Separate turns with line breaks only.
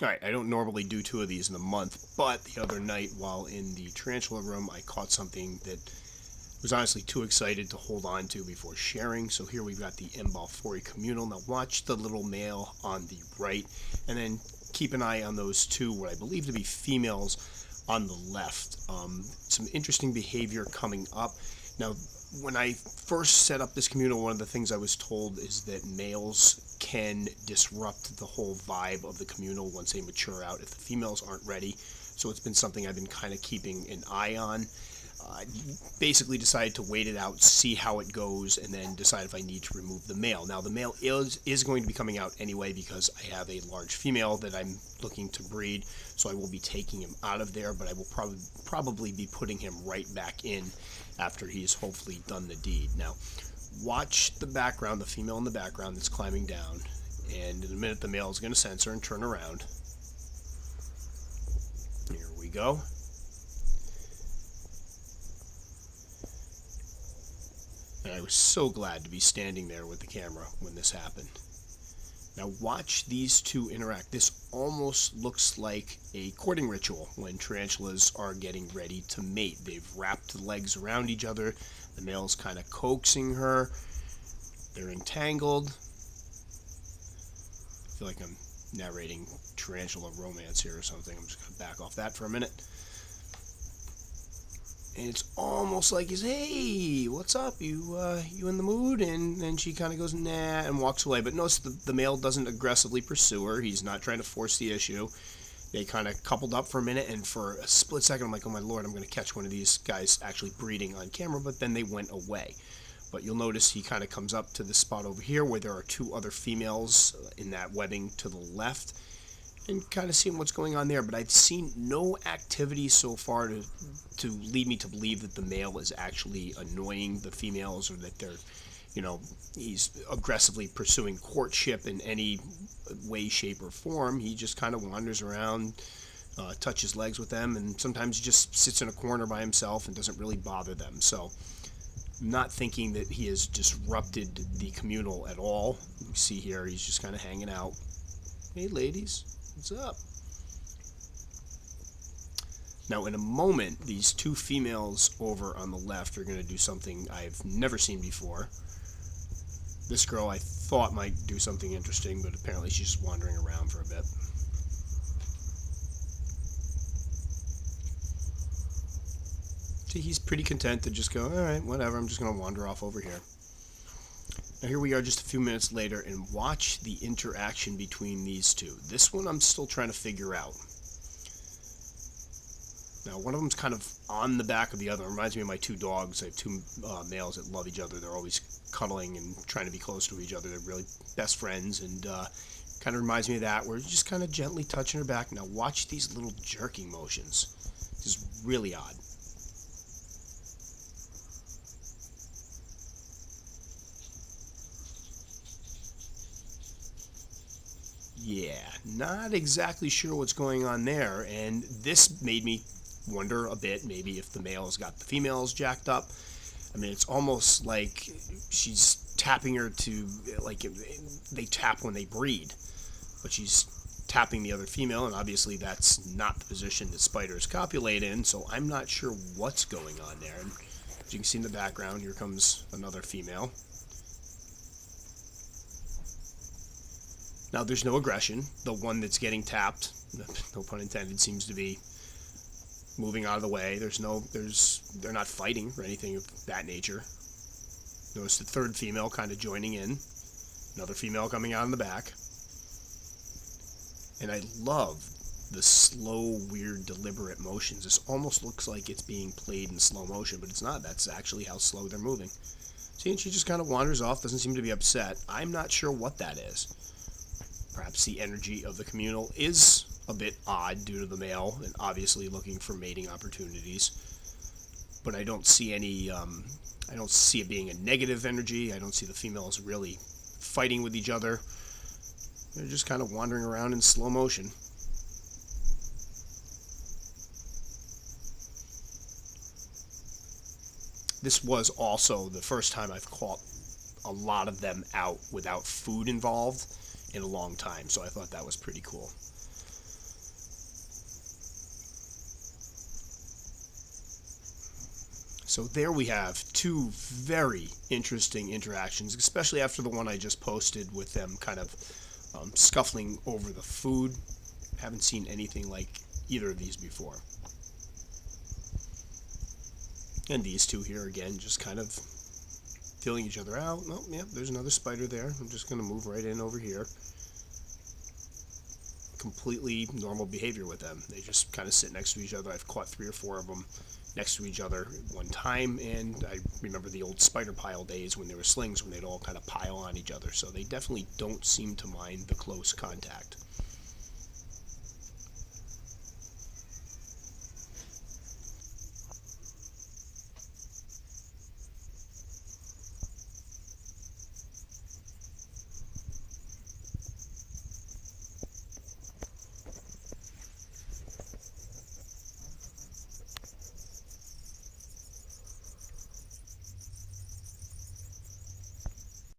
Alright, I don't normally do two of these in a month, but the other night while in the tarantula room, I caught something that was honestly too excited to hold on to before sharing. So here we've got the balfouri Communal. Now watch the little male on the right, and then keep an eye on those two, what I believe to be females, on the left. Some interesting behavior coming up. Now, when I first set up this communal, one of the things I was told is that males can disrupt the whole vibe of the communal once they mature out if the females aren't ready. So it's been something I've been kind of keeping an eye on. Basically decided to wait it out, see how it goes, and then decide if I need to remove the male. Now the male is going to be coming out anyway because I have a large female that I'm looking to breed, so I will be taking him out of there, but I will probably be putting him right back in after he's hopefully done the deed. Now watch the background, the female in the background that's climbing down, and in a minute the male is going to sense her and turn around. Here we go. And I was so glad to be standing there with the camera when this happened. Now watch these two interact. This almost looks like a courting ritual when tarantulas are getting ready to mate. They've wrapped the legs around each other. The male's kind of coaxing her. They're entangled. I feel like I'm narrating tarantula romance here or something. I'm just going to back off that for a minute. And it's almost like he's, hey, what's up? You in the mood? And then she kind of goes, nah, and walks away. But notice the male doesn't aggressively pursue her. He's not trying to force the issue. They kind of coupled up for a minute, and for a split second, I'm like, oh my lord, I'm going to catch one of these guys actually breeding on camera. But then they went away. But you'll notice he kind of comes up to this spot over here where there are two other females in that webbing to the left, and kind of seeing what's going on there. But I've seen no activity so far to lead me to believe that the male is actually annoying the females, or that they're, he's aggressively pursuing courtship in any way, shape, or form. He just kind of wanders around, touches legs with them, and sometimes he just sits in a corner by himself and doesn't really bother them. So I'm not thinking that he has disrupted the communal at all. You see here, he's just kind of hanging out. Hey ladies, what's up? Now in a moment, these two females over on the left are going to do something I've never seen before. This girl I thought might do something interesting, but apparently she's just wandering around for a bit. See, he's pretty content to just go, alright, whatever, I'm just going to wander off over here. Now here we are just a few minutes later, and watch the interaction between these two. This one I'm still trying to figure out. Now one of them's kind of on the back of the other. It reminds me of my two dogs. I have two males that love each other. They're always cuddling and trying to be close to each other. They're really best friends, and kind of reminds me of that, where you're just kind of gently touching her back. Now watch these little jerking motions. This is really odd. Yeah, not exactly sure what's going on there, and this made me wonder a bit, maybe if the male's got the females jacked up. I mean, it's almost like she's tapping her to, like, they tap when they breed, but she's tapping the other female, and obviously that's not the position that spiders copulate in, so I'm not sure what's going on there. And as you can see in the background, here comes another female. Now, there's no aggression. The one that's getting tapped, no pun intended, seems to be moving out of the way. They're not fighting or anything of that nature. Notice the third female kind of joining in. Another female coming out in the back. And I love the slow, weird, deliberate motions. This almost looks like it's being played in slow motion, but it's not. That's actually how slow they're moving. See, and she just kind of wanders off, doesn't seem to be upset. I'm not sure what that is. Perhaps the energy of the communal is a bit odd due to the male and obviously looking for mating opportunities. But I don't see I don't see it being a negative energy. I don't see the females really fighting with each other. They're just kind of wandering around in slow motion. This was also the first time I've caught a lot of them out without food involved in a long time, so I thought that was pretty cool. So there we have two very interesting interactions, especially after the one I just posted with them kind of scuffling over the food. Haven't seen anything like either of these before. And these two here again, just kind of feeling each other out. Oh, yeah, there's another spider there. I'm just going to move right in over here. Completely normal behavior with them. They just kind of sit next to each other. I've caught 3 or 4 of them next to each other at one time, and I remember the old spider pile days when there were slings when they'd all kind of pile on each other. So they definitely don't seem to mind the close contact.